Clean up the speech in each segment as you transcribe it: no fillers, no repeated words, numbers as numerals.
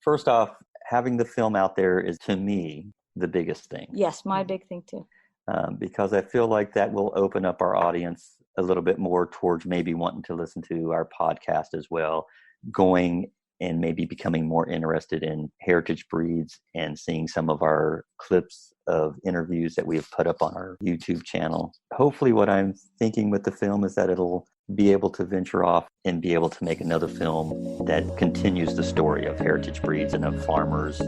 First off, having the film out there is, to me, the biggest thing. Yes, my big thing too. Because I feel like that will open up our audience a little bit more towards maybe wanting to listen to our podcast as well, going and maybe becoming more interested in heritage breeds and seeing some of our clips of interviews that we have put up on our YouTube channel. Hopefully what I'm thinking with the film is that it'll be able to venture off and be able to make another film that continues the story of heritage breeds and of farmers.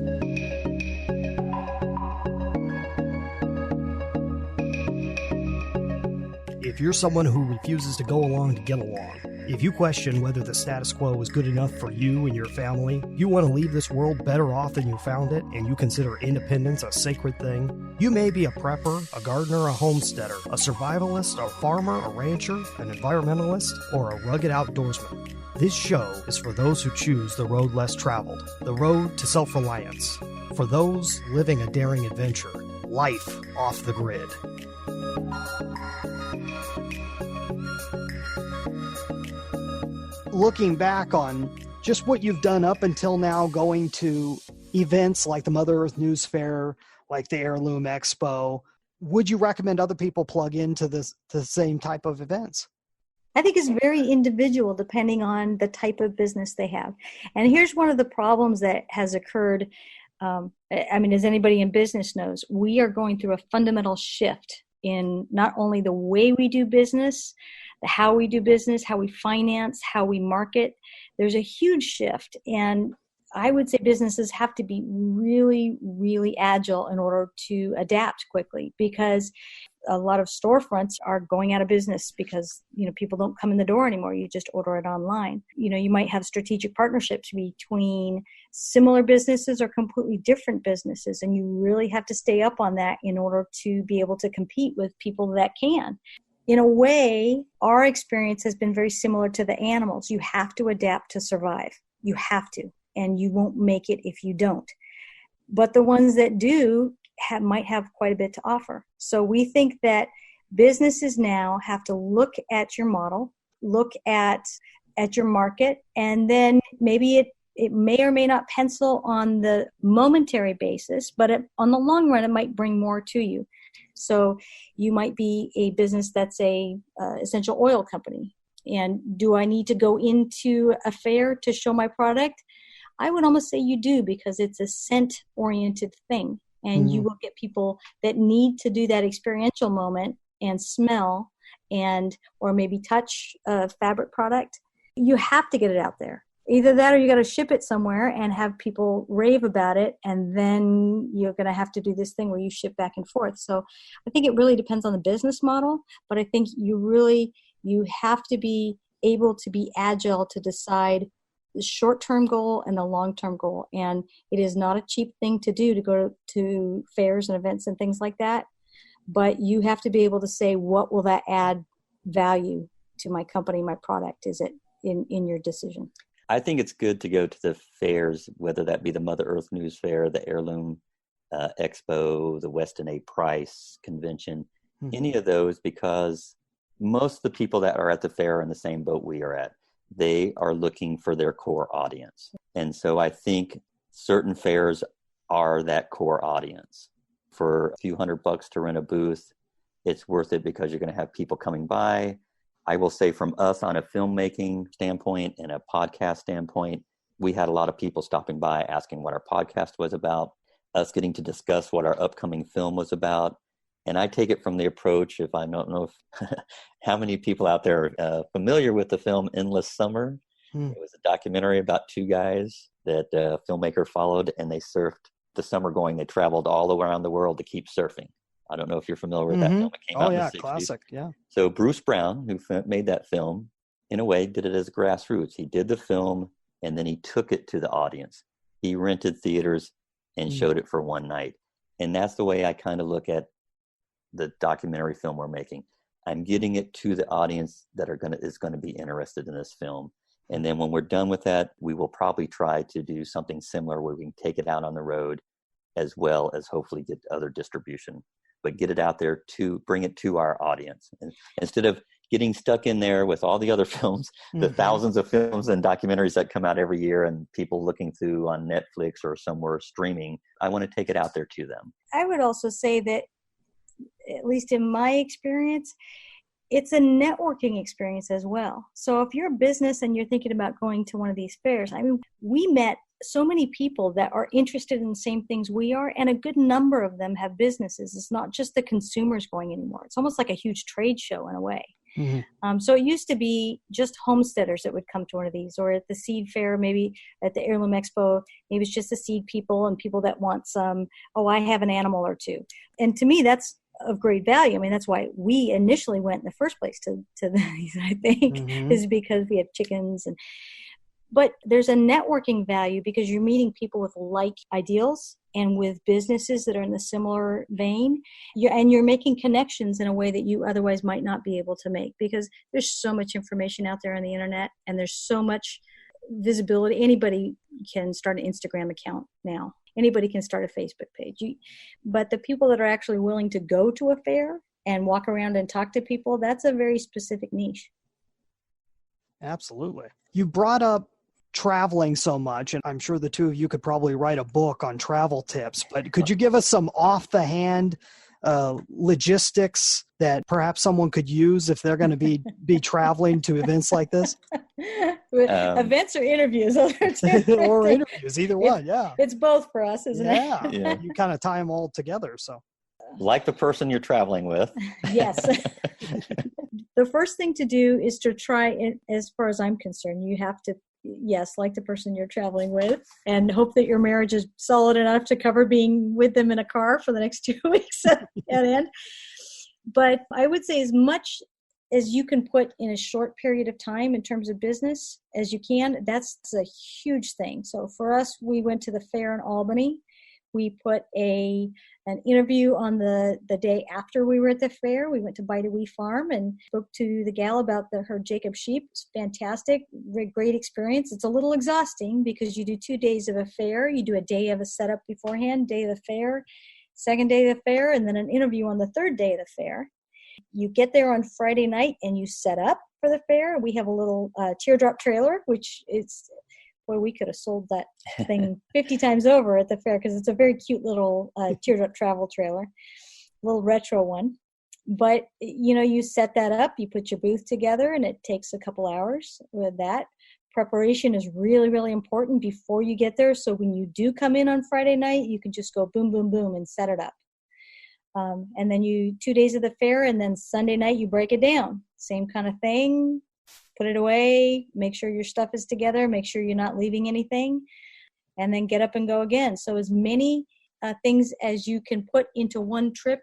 If you're someone who refuses to go along to get along, if you question whether the status quo is good enough for you and your family, you want to leave this world better off than you found it, and you consider independence a sacred thing, you may be a prepper, a gardener, a homesteader, a survivalist, a farmer, a rancher, an environmentalist, or a rugged outdoorsman. This show is for those who choose the road less traveled, the road to self-reliance, for those living a daring adventure, life off the grid. Looking back on just what you've done up until now, going to events like the Mother Earth News Fair, like the Heirloom Expo, would you recommend other people plug into the same type of events? I think it's very individual depending on the type of business they have. And here's one of the problems that has occurred. As anybody in business knows, we are going through a fundamental shift in not only the way we do business, how we do business, how we finance, how we market. There's a huge shift. And I would say businesses have to be really, really agile in order to adapt quickly, because a lot of storefronts are going out of business because, people don't come in the door anymore. You just order it online. You might have strategic partnerships between similar businesses or completely different businesses. And you really have to stay up on that in order to be able to compete with people that can. In a way, our experience has been very similar to the animals. You have to adapt to survive. You have to, and you won't make it if you don't. But the ones that do might have quite a bit to offer. So we think that businesses now have to look at your model, look at your market, and then maybe it may or may not pencil on the momentary basis, but on the long run, it might bring more to you. So you might be a business that's a essential oil company. And do I need to go into a fair to show my product? I would almost say you do, because it's a scent-oriented thing. And you will get people that need to do that experiential moment and smell or maybe touch a fabric product. You have to get it out there. Either that or you got to ship it somewhere and have people rave about it, and then you're going to have to do this thing where you ship back and forth. So I think it really depends on the business model, but I think you have to be able to be agile to decide the short-term goal and the long-term goal. And it is not a cheap thing to do to go to fairs and events and things like that, but you have to be able to say, what will that add value to my company, my product? Is it in your decision? I think it's good to go to the fairs, whether that be the Mother Earth News Fair, the Heirloom Expo, the Weston A. Price Convention, any of those, because most of the people that are at the fair are in the same boat we are at. They are looking for their core audience. And so I think certain fairs are that core audience. For a few $100 to rent a booth, it's worth it because you're going to have people coming by. I will say from us on a filmmaking standpoint and a podcast standpoint, we had a lot of people stopping by asking what our podcast was about, us getting to discuss what our upcoming film was about. And I take it from the approach, if I don't know if, how many people out there are familiar with the film Endless Summer. It was a documentary about two guys that a filmmaker followed, and they surfed the summer going. They traveled all around the world to keep surfing. I don't know if you're familiar with that film. It came out in the 60s. Classic, yeah. So Bruce Brown, who made that film, in a way did it as grassroots. He did the film, and then he took it to the audience. He rented theaters and showed it for one night. And that's the way I kind of look at the documentary film we're making. I'm getting it to the audience that is going to be interested in this film. And then when we're done with that, we will probably try to do something similar where we can take it out on the road, as well as hopefully get other distribution. But get it out there to bring it to our audience. And instead of getting stuck in there with all the other films, the thousands of films and documentaries that come out every year and people looking through on Netflix or somewhere streaming, I want to take it out there to them. I would also say that, at least in my experience, it's a networking experience as well. So if you're a business and you're thinking about going to one of these fairs, I mean, we met so many people that are interested in the same things we are, and a good number of them have businesses. It's not just the consumers going anymore. It's almost like a huge trade show in a way. So it used to be just homesteaders that would come to one of these, or at the seed fair, maybe at the Heirloom Expo, maybe it's just the seed people and people that want some, I have an animal or two. And to me, that's of great value. I mean, that's why we initially went in the first place to these, I think, is because we have chickens. But there's a networking value because you're meeting people with like ideals and with businesses that are in the similar vein. You're making connections in a way that you otherwise might not be able to make, because there's so much information out there on the internet and there's so much visibility. Anybody can start an Instagram account now. Anybody can start a Facebook page. But the people that are actually willing to go to a fair and walk around and talk to people, that's a very specific niche. Absolutely. You brought up traveling so much, and I'm sure the two of you could probably write a book on travel tips, but could you give us some off the hand logistics that perhaps someone could use if they're going to be traveling to events like this? Events or interviews? Or interviews, either one. Yeah, it's both for us, isn't it? Yeah, you kind of tie them all together. So, like the person you're traveling with. Yes. The first thing to do is to try, as far as I'm concerned, you have to, like the person you're traveling with, and hope that your marriage is solid enough to cover being with them in a car for the next 2 weeks at end. But I would say as much as you can put in a short period of time in terms of business as you can, that's a huge thing. So for us, we went to the fair in Albany. We put an interview on the day after we were at the fair. We went to Bide-A-Wee Farm and spoke to the gal about her Jacob sheep. It's fantastic, great experience. It's a little exhausting because you do 2 days of a fair. You do a day of a setup beforehand, day of the fair, second day of the fair, and then an interview on the third day of the fair. You get there on Friday night and you set up for the fair. We have a little teardrop trailer, which is... Boy, we could have sold that thing 50 times over at the fair because it's a very cute little teardrop travel trailer, little retro one. But, you set that up, you put your booth together, and it takes a couple hours with that. Preparation is really, really important before you get there. So when you do come in on Friday night, you can just go boom, boom, boom and set it up. And then 2 days of the fair, and then Sunday night you break it down. Same kind of thing. Put it away, make sure your stuff is together, make sure you're not leaving anything, and then get up and go again. So as many things as you can put into one trip,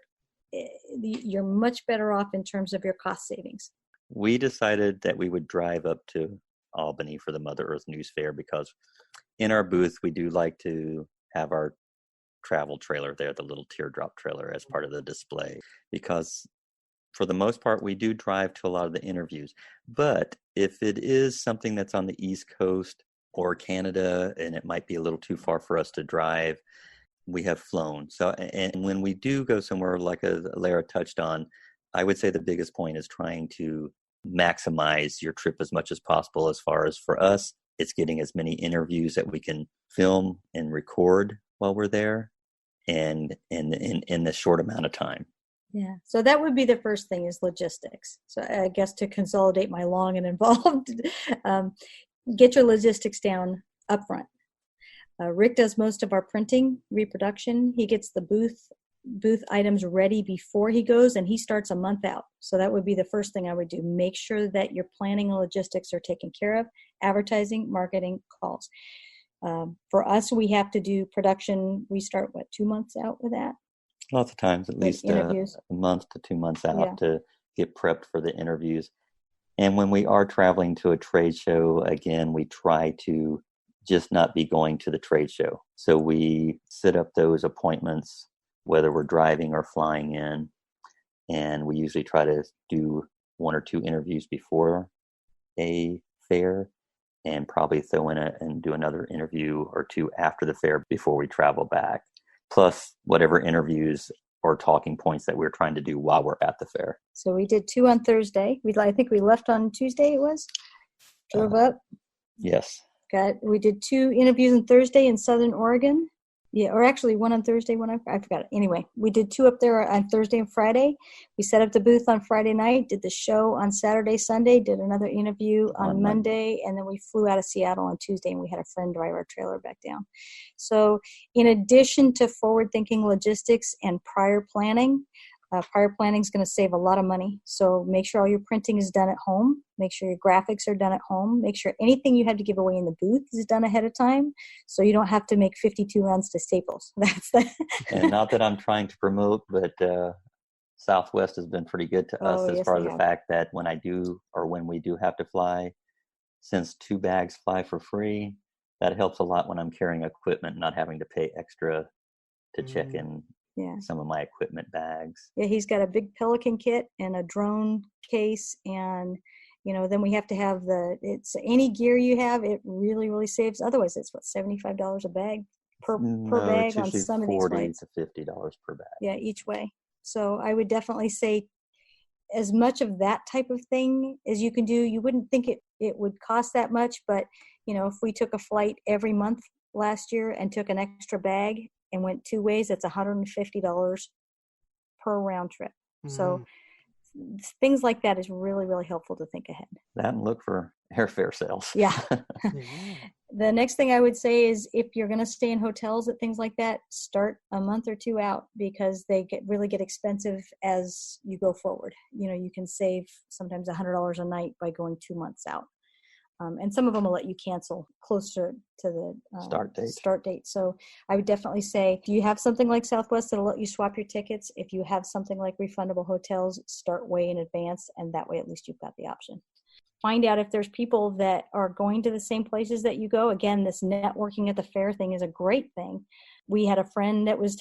you're much better off in terms of your cost savings. We decided that we would drive up to Albany for the Mother Earth News Fair because in our booth, we do like to have our travel trailer there, the little teardrop trailer, as part of the display, because for the most part, we do drive to a lot of the interviews. But if it is something that's on the East Coast or Canada, and it might be a little too far for us to drive, we have flown. So, and when we do go somewhere, like Elara touched on, I would say the biggest point is trying to maximize your trip as much as possible. As far as for us, it's getting as many interviews that we can film and record while we're there, and in the short amount of time. Yeah. So that would be the first thing, is logistics. So I guess to consolidate my long and involved, get your logistics down up front. Rick does most of our printing, reproduction. He gets the booth items ready before he goes, and he starts a month out. So that would be the first thing I would do. Make sure that your planning and logistics are taken care of. Advertising, marketing, calls. For us, we have to do production. We start, 2 months out with that? Lots of times, at least a month to 2 months out to get prepped for the interviews. And when we are traveling to a trade show, again, we try to just not be going to the trade show. So we set up those appointments, whether we're driving or flying in. And we usually try to do 1 or 2 interviews before a fair, and probably throw in and do another interview or 2 after the fair before we travel back. Plus whatever interviews or talking points that we're trying to do while we're at the fair. So we did 2 on Thursday. I think we left on Tuesday. It was drove up. Yes. We did 2 interviews on Thursday in Southern Oregon. Yeah, or actually 1 on Thursday, I forgot it. Anyway, we did 2 up there on Thursday and Friday. We set up the booth on Friday night, did the show on Saturday, Sunday, did another interview on Monday, and then we flew out of Seattle on Tuesday, and we had a friend drive our trailer back down. So in addition to forward-thinking logistics and prior planning is going to save a lot of money. So make sure all your printing is done at home. Make sure your graphics are done at home. Make sure anything you have to give away in the booth is done ahead of time, so you don't have to make 52 runs to Staples. And not that I'm trying to promote, but Southwest has been pretty good to us as far as the fact that when we do have to fly, since 2 bags fly for free, that helps a lot when I'm carrying equipment, not having to pay extra to check in some of my equipment bags. Yeah, he's got a big Pelican kit and a drone case, and then we have to have any gear you have, it really, really saves. Otherwise, it's $75 a bag per bag on some of these flights. $40 to $50 per bag. Yeah, each way. So I would definitely say as much of that type of thing as you can do. You wouldn't think it would cost that much, but if we took a flight every month last year and took an extra bag and went 2 ways, that's $150 per round trip. So things like that is really, really helpful to think ahead. That and look for airfare sales. Yeah. The next thing I would say is if you're going to stay in hotels and things like that, start a month or 2 out, because they really get expensive as you go forward. You can save sometimes $100 a night by going 2 months out. And some of them will let you cancel closer to the start date. So I would definitely say, do you have something like Southwest that'll let you swap your tickets? If you have something like refundable hotels, start way in advance, and that way at least you've got the option. Find out if there's people that are going to the same places that you go. Again, this networking at the fair thing is a great thing. We had a friend that was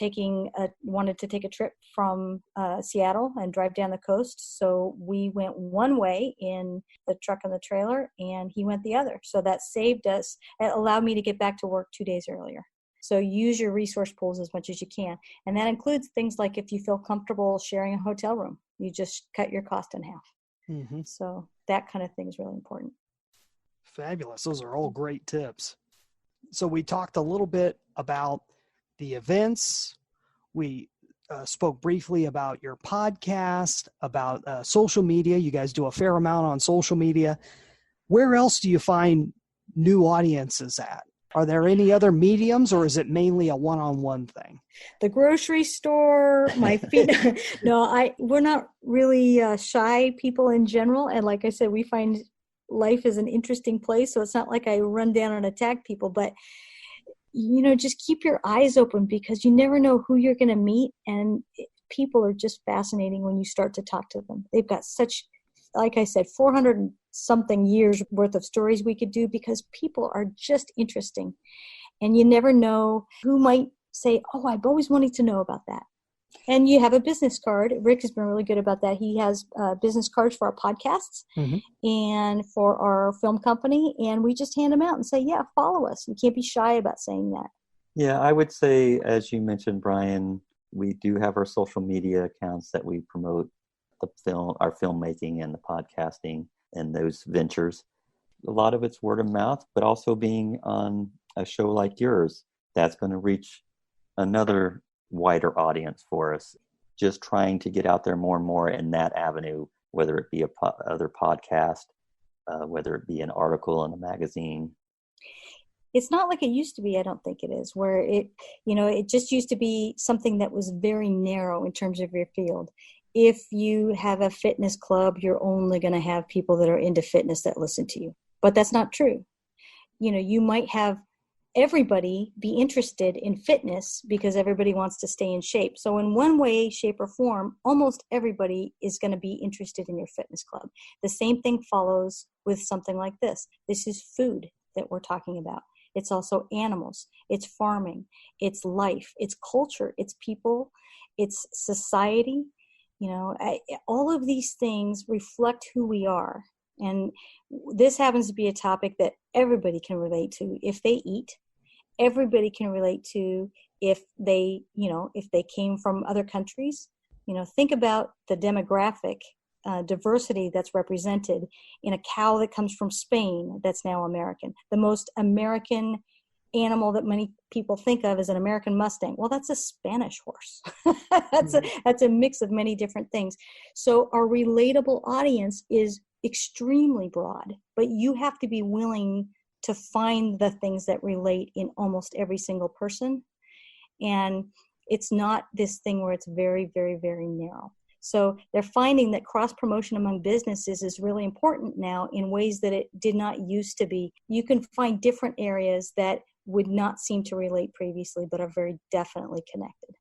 wanted to take a trip from Seattle and drive down the coast. So we went one way in the truck and the trailer, and he went the other. So that saved us. It allowed me to get back to work 2 days earlier. So use your resource pools as much as you can. And that includes things like if you feel comfortable sharing a hotel room, you just cut your cost in half. Mm-hmm. So that kind of thing is really important. Fabulous. Those are all great tips. So we talked a little bit about the events. We spoke briefly about your podcast, about social media. You guys do a fair amount on social media. Where else do you find new audiences at? Are there any other mediums, or is it mainly a one-on-one thing? The grocery store, my feet. No, we're not really shy people in general. And like I said, we find life is an interesting place. So it's not like I run down and attack people, but just keep your eyes open, because you never know who you're going to meet. And people are just fascinating when you start to talk to them. They've got such, like I said, 400 and something years worth of stories we could do, because people are just interesting. And you never know who might say, oh, I've always wanted to know about that. And you have a business card. Rick has been really good about that. He has business cards for our podcasts and for our film company. And we just hand them out and say, yeah, follow us. You can't be shy about saying that. Yeah, I would say, as you mentioned, Brian, we do have our social media accounts that we promote our filmmaking and the podcasting and those ventures. A lot of it's word of mouth, but also being on a show like yours, that's going to reach another wider audience for us. Just trying to get out there more and more in that avenue, whether it be other podcast, whether it be an article in a magazine. It's not like it used to be. I don't think it is, where it just used to be something that was very narrow in terms of your field. If you have a fitness club, you're only going to have people that are into fitness that listen to you. But that's not true. You might have everybody be interested in fitness because everybody wants to stay in shape. So in one way, shape, or form, almost everybody is going to be interested in your fitness club. The same thing follows with something like this. This is food that we're talking about. It's also animals. It's farming. It's life. It's culture. It's people. It's society. All of these things reflect who we are. And this happens to be a topic that everybody can relate to if they eat. Everybody can relate to if they came from other countries. Think about the demographic diversity that's represented in a cow that comes from Spain that's now American. The most American animal that many people think of as an American Mustang. Well, that's a Spanish horse. That's a mix of many different things. So our relatable audience is extremely broad, but you have to be willing to find the things that relate in almost every single person. And it's not this thing where it's very, very, very narrow. So they're finding that cross-promotion among businesses is really important now in ways that it did not used to be. You can find different areas that would not seem to relate previously, but are very definitely connected.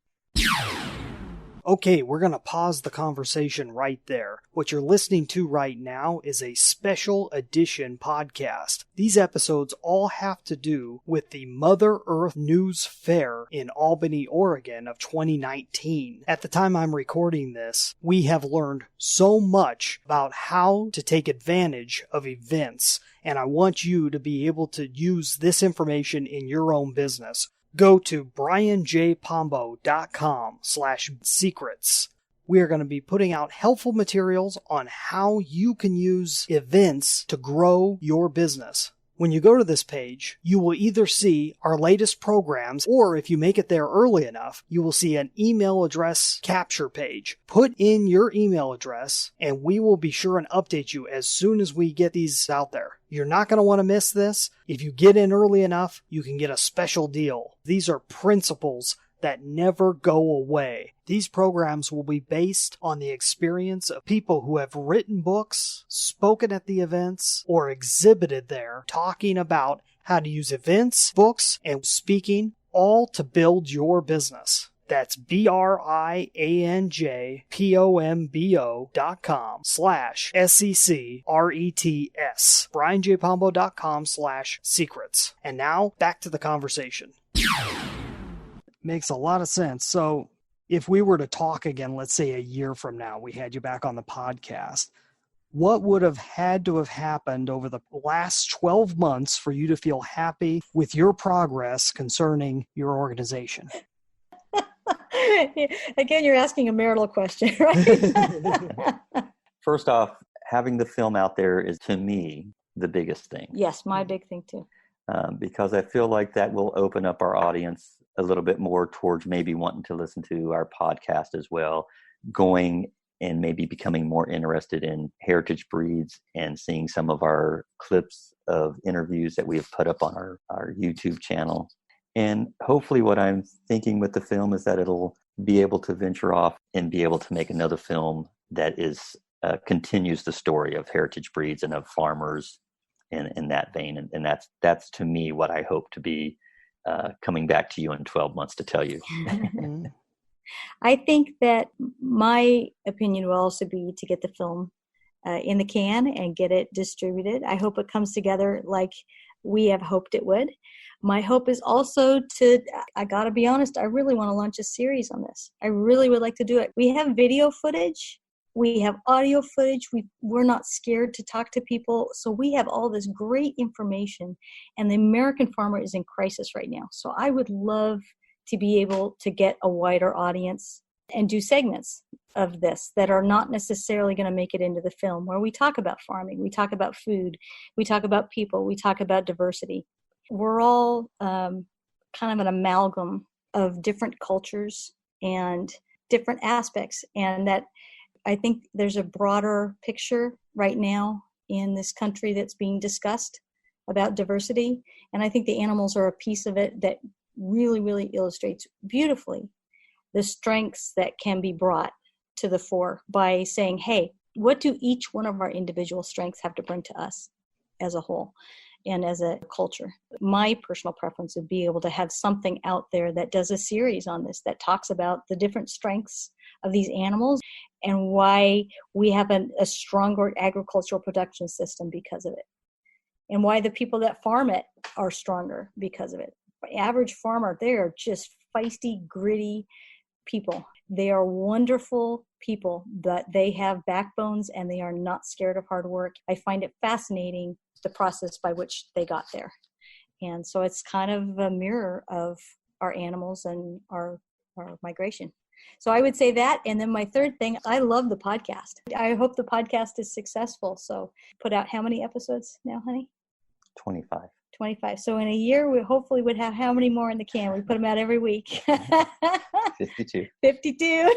Okay, we're going to pause the conversation right there. What you're listening to right now is a special edition podcast. These episodes all have to do with the Mother Earth News Fair in Albany, Oregon of 2019. At the time I'm recording this, we have learned so much about how to take advantage of events, and I want you to be able to use this information in your own business. Go to brianjpombo.com/secrets. We are going to be putting out helpful materials on how you can use events to grow your business. When you go to this page, you will either see our latest programs, or if you make it there early enough, you will see an email address capture page. Put in your email address, and we will be sure and update you as soon as we get these out there. You're not going to want to miss this. If you get in early enough, you can get a special deal. These are principles that never go away. These programs will be based on the experience of people who have written books, spoken at the events, or exhibited there, talking about how to use events, books, and speaking, all to build your business. That's brianjpombo.com/SECRETS. brianjpombo.com/secrets. And now, back to the conversation. Makes a lot of sense. So if we were to talk again, let's say a year from now, we had you back on the podcast, what would have had to have happened over the last 12 months for you to feel happy with your progress concerning your organization? Again, you're asking a marital question, right? First off, having the film out there is, to me, the biggest thing. Yes, my big thing too. Because I feel like that will open up our audience a little bit more towards maybe wanting to listen to our podcast as well, going and maybe becoming more interested in heritage breeds and seeing some of our clips of interviews that we have put up on our YouTube channel. And hopefully what I'm thinking with the film is that it'll be able to venture off and be able to make another film that is continues the story of heritage breeds and of farmers in that vein. And that's to me what I hope to be coming back to you in 12 months to tell you. I think that my opinion will also be to get the film in the can and get it distributed. I hope it comes together like we have hoped it would. My hope is also I got to be honest, I really want to launch a series on this. I really would like to do it. We have video footage. We have audio footage. We're not scared to talk to people. So we have all this great information, and the American farmer is in crisis right now. So I would love to be able to get a wider audience and do segments of this that are not necessarily going to make it into the film, where we talk about farming, we talk about food, we talk about people, we talk about diversity. We're all kind of an amalgam of different cultures and different aspects, and that I think there's a broader picture right now in this country that's being discussed about diversity. And I think the animals are a piece of it that really, really illustrates beautifully the strengths that can be brought to the fore by saying, hey, what do each one of our individual strengths have to bring to us as a whole and as a culture? My personal preference would be able to have something out there that does a series on this, that talks about the different strengths of these animals and why we have a stronger agricultural production system because of it, and why the people that farm it are stronger because of it. The average farmer, they are just feisty, gritty people. They are wonderful people, but they have backbones and they are not scared of hard work. I find it fascinating, the process by which they got there. And so it's kind of a mirror of our animals and our migration. So I would say that. And then my third thing, I love the podcast. I hope the podcast is successful. So put out how many episodes now, honey? 25. 25. So in a year, we hopefully would have how many more in the can? We put them out every week. 52. 52.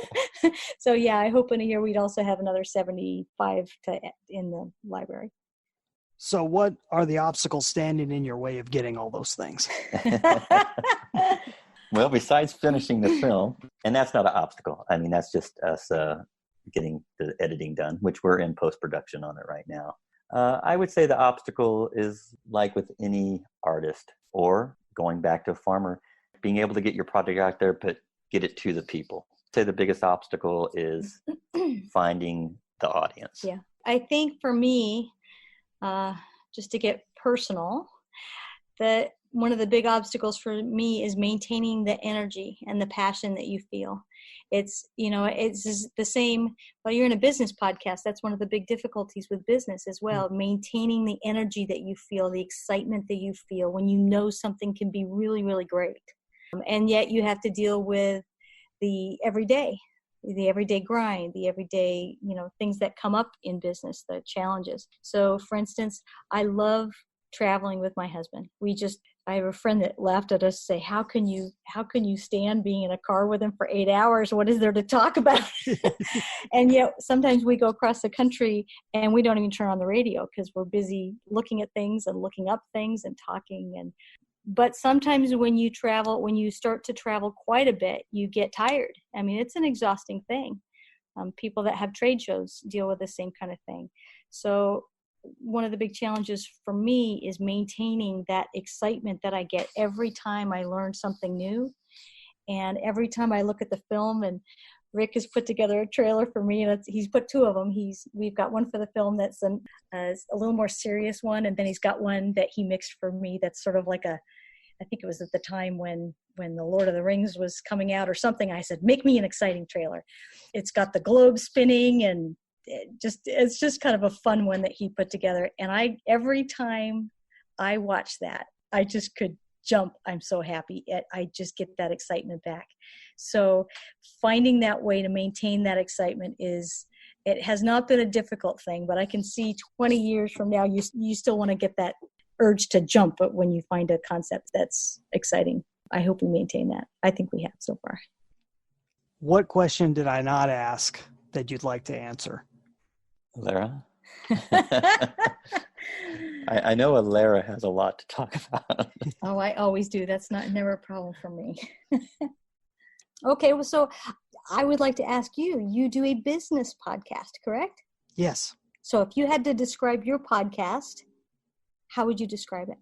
So yeah, I hope in a year we'd also have another 75 in the library. So what are the obstacles standing in your way of getting all those things? Well, besides finishing the film, and that's not an obstacle. I mean, that's just us getting the editing done, which we're in post-production on it right now. I would say the obstacle is like with any artist or going back to a farmer, being able to get your product out there, but get it to the people. I'd say the biggest obstacle is finding the audience. Yeah. I think for me, just to get personal, that one of the big obstacles for me is maintaining the energy and the passion that you feel. It's the same, well, you're in a business podcast. That's one of the big difficulties with business as well. Maintaining the energy that you feel, the excitement that you feel when you know something can be really, really great. And yet you have to deal with the everyday grind, the everyday, things that come up in business, the challenges. So for instance, I love traveling with my husband. I have a friend that laughed at us, say, how can you stand being in a car with him for 8 hours? What is there to talk about? And yet sometimes we go across the country and we don't even turn on the radio because we're busy looking at things and looking up things and talking. But sometimes when you start to travel quite a bit, you get tired. I mean, it's an exhausting thing. People that have trade shows deal with the same kind of thing. So one of the big challenges for me is maintaining that excitement that I get every time I learn something new. And every time I look at the film, and Rick has put together a trailer for me, and he's put two of them. We've got one for the film that's a little more serious one, and then he's got one that he mixed for me that's sort of like I think it was at the time when the Lord of the Rings was coming out or something. I said, make me an exciting trailer. It's got the globe spinning, and it's just kind of a fun one that he put together. And every time I watch that, I just could jump. I'm so happy. I just get that excitement back. So finding that way to maintain that excitement it has not been a difficult thing, but I can see 20 years from now, you still want to get that urge to jump, but when you find a concept that's exciting, I hope we maintain that. I think we have so far. What question did I not ask that you'd like to answer? Elara? I know Elara has a lot to talk about. Oh, I always do. That's never a problem for me. Okay, well, so I would like to ask you do a business podcast, correct? Yes. So if you had to describe your podcast, how would you describe it?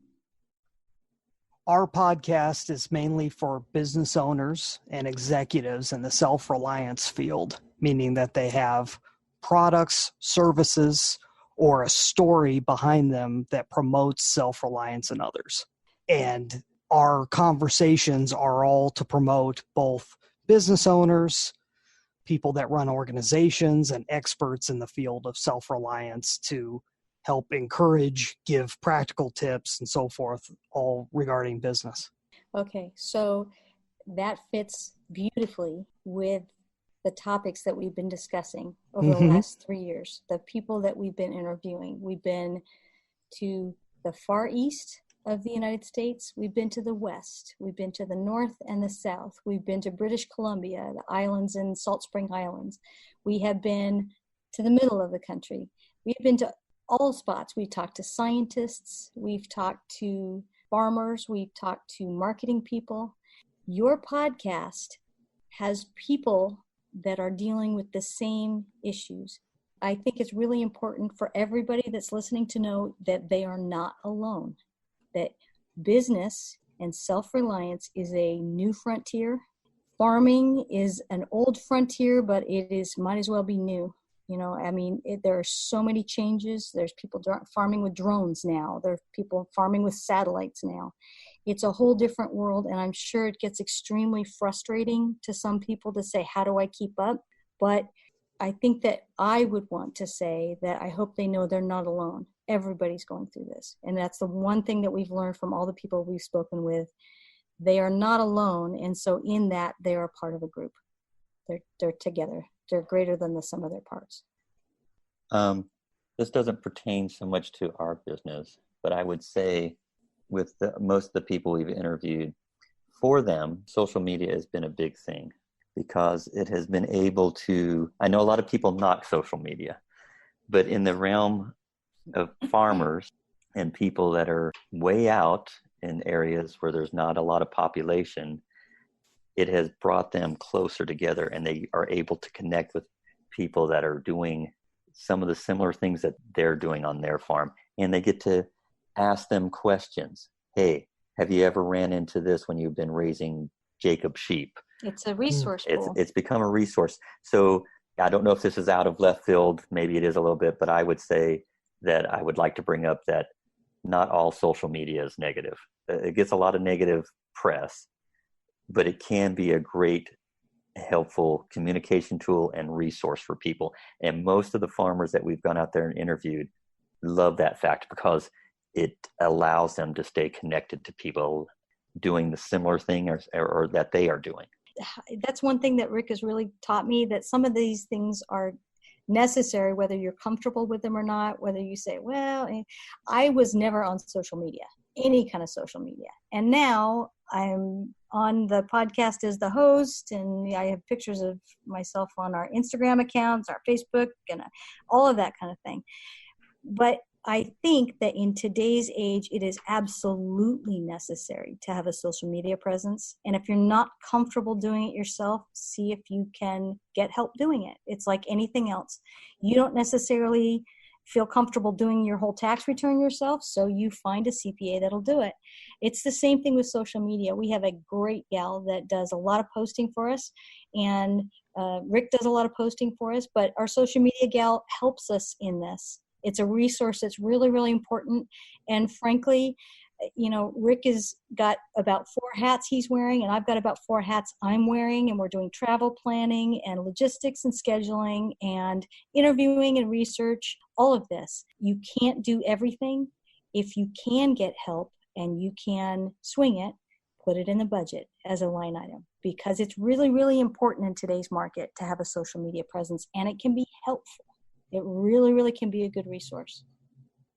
Our podcast is mainly for business owners and executives in the self-reliance field, meaning that they have products, services, or a story behind them that promotes self-reliance in others. And our conversations are all to promote both business owners, people that run organizations, and experts in the field of self-reliance to help encourage, give practical tips, and so forth, all regarding business. Okay, so that fits beautifully with the topics that we've been discussing over the last 3 years, the people that we've been interviewing. We've been to the far east of the United States. We've been to the west. We've been to the north and the south. We've been to British Columbia, the islands and Salt Spring Islands. We have been to the middle of the country. We've been to all spots. We've talked to scientists. We've talked to farmers. We've talked to marketing people. Your podcast has people that are dealing with the same issues. I think it's really important for everybody that's listening to know that they are not alone, that business and self-reliance is a new frontier. Farming is an old frontier, but might as well be new. There are so many changes. There's people farming with drones now. There are people farming with satellites now. It's a whole different world, and I'm sure it gets extremely frustrating to some people to say, how do I keep up? But I think that I would want to say that I hope they know they're not alone. Everybody's going through this. And that's the one thing that we've learned from all the people we've spoken with, they are not alone. And so in that, they are part of a group. They're together. They're greater than the sum of their parts. This doesn't pertain so much to our business, but I would say with most of the people we've interviewed, for them, social media has been a big thing because it has been able to, I know a lot of people knock social media, but in the realm of farmers and people that are way out in areas where there's not a lot of population, it has brought them closer together, and they are able to connect with people that are doing some of the similar things that they're doing on their farm. And they get to ask them questions. Hey, have you ever ran into this when you've been raising Jacob sheep? It's a resource pool. It's become a resource. So I don't know if this is out of left field. Maybe it is a little bit, but I would say that I would like to bring up that not all social media is negative. It gets a lot of negative press, but it can be a great, helpful communication tool and resource for people. And most of the farmers that we've gone out there and interviewed love that fact because it allows them to stay connected to people doing the similar thing or that they are doing. That's one thing that Rick has really taught me, that some of these things are necessary, whether you're comfortable with them or not, whether you say, well, I was never on social media, any kind of social media. And now I'm on the podcast as the host, and I have pictures of myself on our Instagram accounts, our Facebook, and all of that kind of thing. But I think that in today's age, it is absolutely necessary to have a social media presence. And if you're not comfortable doing it yourself, see if you can get help doing it. It's like anything else. You don't necessarily feel comfortable doing your whole tax return yourself, so you find a CPA that'll do it. It's the same thing with social media. We have a great gal that does a lot of posting for us, and Rick does a lot of posting for us, but our social media gal helps us in this. It's a resource that's really, really important. And frankly, Rick has got about 4 hats he's wearing, and I've got about 4 hats I'm wearing, and we're doing travel planning and logistics and scheduling and interviewing and research, all of this. You can't do everything. If you can get help and you can swing it, put it in the budget as a line item, because it's really, really important in today's market to have a social media presence, and it can be helpful. It really, really can be a good resource.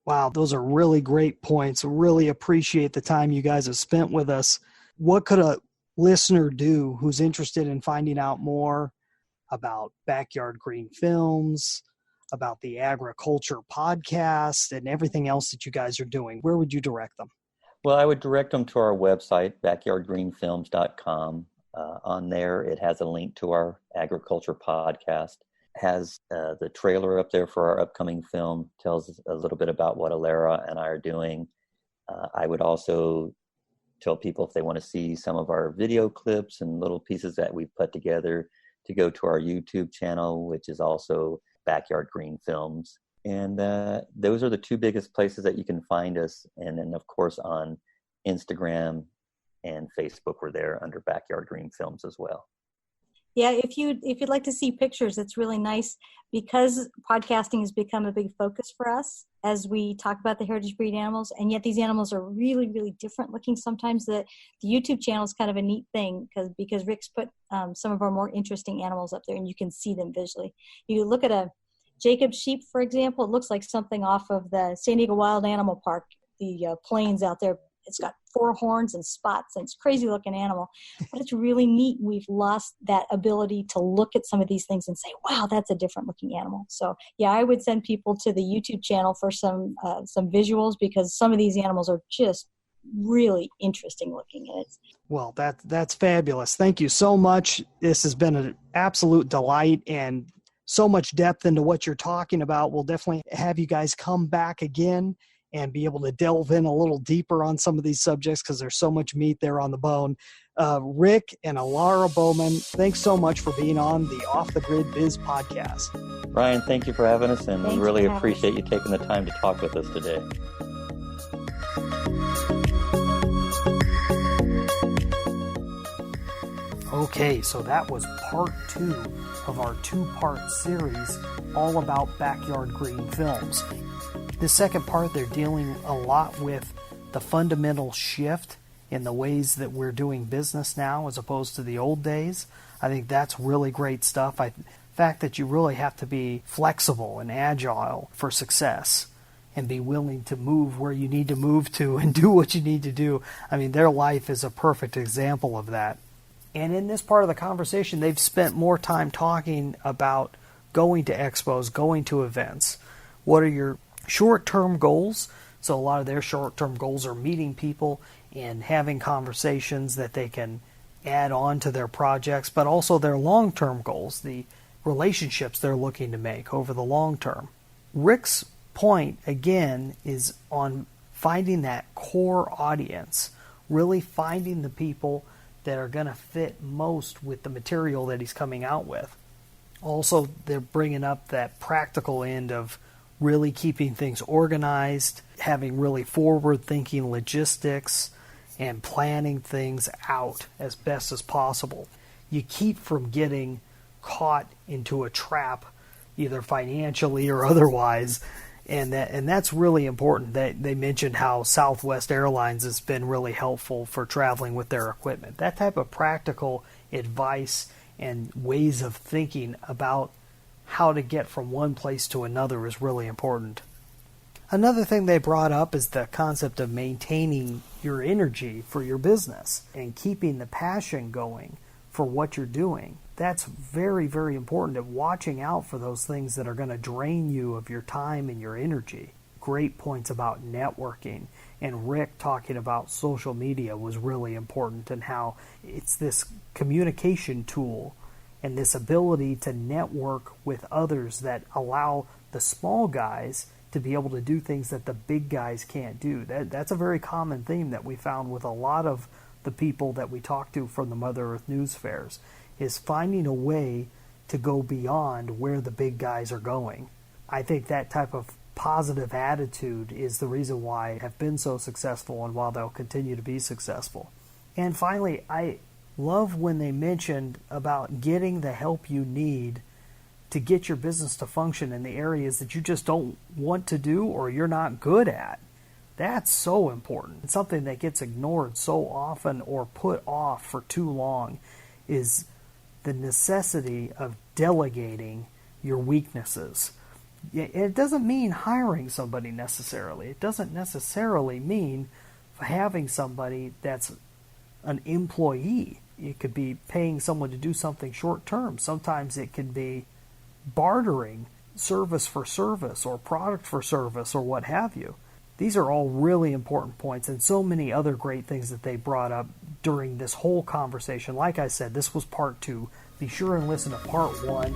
Wow, those are really great points. Really appreciate the time you guys have spent with us. What could a listener do who's interested in finding out more about Backyard Green Films, about the agriculture podcast, and everything else that you guys are doing? Where would you direct them? Well, I would direct them to our website, backyardgreenfilms.com. On there, it has a link to our agriculture podcast. Has the trailer up there for our upcoming film, tells a little bit about what Elara and I are doing. I would also tell people if they want to see some of our video clips and little pieces that we've put together to go to our YouTube channel, which is also Backyard Green Films. And those are the 2 biggest places that you can find us. And then, of course, on Instagram and Facebook, we're there under Backyard Green Films as well. Yeah, if you'd like to see pictures, it's really nice, because podcasting has become a big focus for us as we talk about the heritage breed animals, and yet these animals are really, really different looking. Sometimes the YouTube channel is kind of a neat thing because Rick's put some of our more interesting animals up there, and you can see them visually. You look at a Jacob sheep, for example, it looks like something off of the San Diego Wild Animal Park, the plains out there. It's got 4 horns and spots, and it's a crazy looking animal, but it's really neat. We've lost that ability to look at some of these things and say, wow, that's a different looking animal. So yeah, I would send people to the YouTube channel for some visuals, because some of these animals are just really interesting looking. Well, that's fabulous. Thank you so much. This has been an absolute delight, and so much depth into what you're talking about. We'll definitely have you guys come back again and be able to delve in a little deeper on some of these subjects, because there's so much meat there on the bone. Rick and Elara Bowman, thanks so much for being on the Off the Grid Biz podcast. Ryan, thank you for having us, and we really appreciate you taking the time to talk with us today. Okay, so that was part 2 of our 2-part series all about Backyard Green Films. The second part, they're dealing a lot with the fundamental shift in the ways that we're doing business now as opposed to the old days. I think that's really great stuff. The fact that you really have to be flexible and agile for success and be willing to move where you need to move to and do what you need to do. I mean, their life is a perfect example of that. And in this part of the conversation, they've spent more time talking about going to expos, going to events. What are your short-term goals? So a lot of their short-term goals are meeting people and having conversations that they can add on to their projects, but also their long-term goals, the relationships they're looking to make over the long term. Rick's point, again, is on finding that core audience, really finding the people that are going to fit most with the material that he's coming out with. Also, they're bringing up that practical end of really keeping things organized, having really forward-thinking logistics, and planning things out as best as possible. You keep from getting caught into a trap, either financially or otherwise, and that's really important. They mentioned how Southwest Airlines has been really helpful for traveling with their equipment. That type of practical advice and ways of thinking about how to get from one place to another is really important. Another thing they brought up is the concept of maintaining your energy for your business and keeping the passion going for what you're doing. That's very, very important, at watching out for those things that are going to drain you of your time and your energy. Great points about networking. And Rick talking about social media was really important, and how it's this communication tool and this ability to network with others that allow the small guys to be able to do things that the big guys can't do. That's a very common theme that we found with a lot of the people that we talk to from the Mother Earth News Fairs, is finding a way to go beyond where the big guys are going. I think that type of positive attitude is the reason why they have been so successful and why they'll continue to be successful. And finally, I love when they mentioned about getting the help you need to get your business to function in the areas that you just don't want to do or you're not good at. That's so important. It's something that gets ignored so often or put off for too long, is the necessity of delegating your weaknesses. It doesn't mean hiring somebody necessarily. It doesn't necessarily mean having somebody that's an employee. It could be paying someone to do something short term. Sometimes it could be bartering service for service or product for service or what have you. These are all really important points, and so many other great things that they brought up during this whole conversation. Like I said, this was part 2. Be sure and listen to part 1.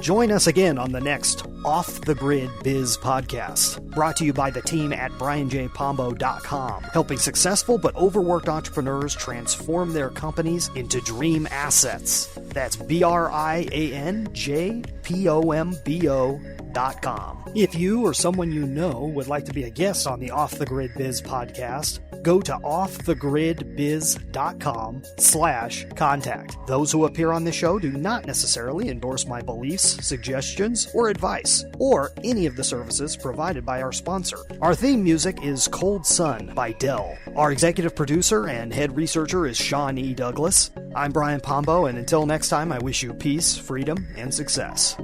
Join us again on the next Off the Grid Biz podcast, brought to you by the team at brianjpombo.com, helping successful but overworked entrepreneurs transform their companies into dream assets. That's brianjpombo.com. If you or someone you know would like to be a guest on the Off the Grid Biz podcast, go to offthegridbiz.com/contact. Those who appear on the show do not necessarily endorse my beliefs, suggestions, or advice, or any of the services provided by our sponsor. Our theme music is Cold Sun by Dell. Our executive producer and head researcher is Sean E. Douglas. I'm Brian Pombo, and until next time, I wish you peace, freedom, and success.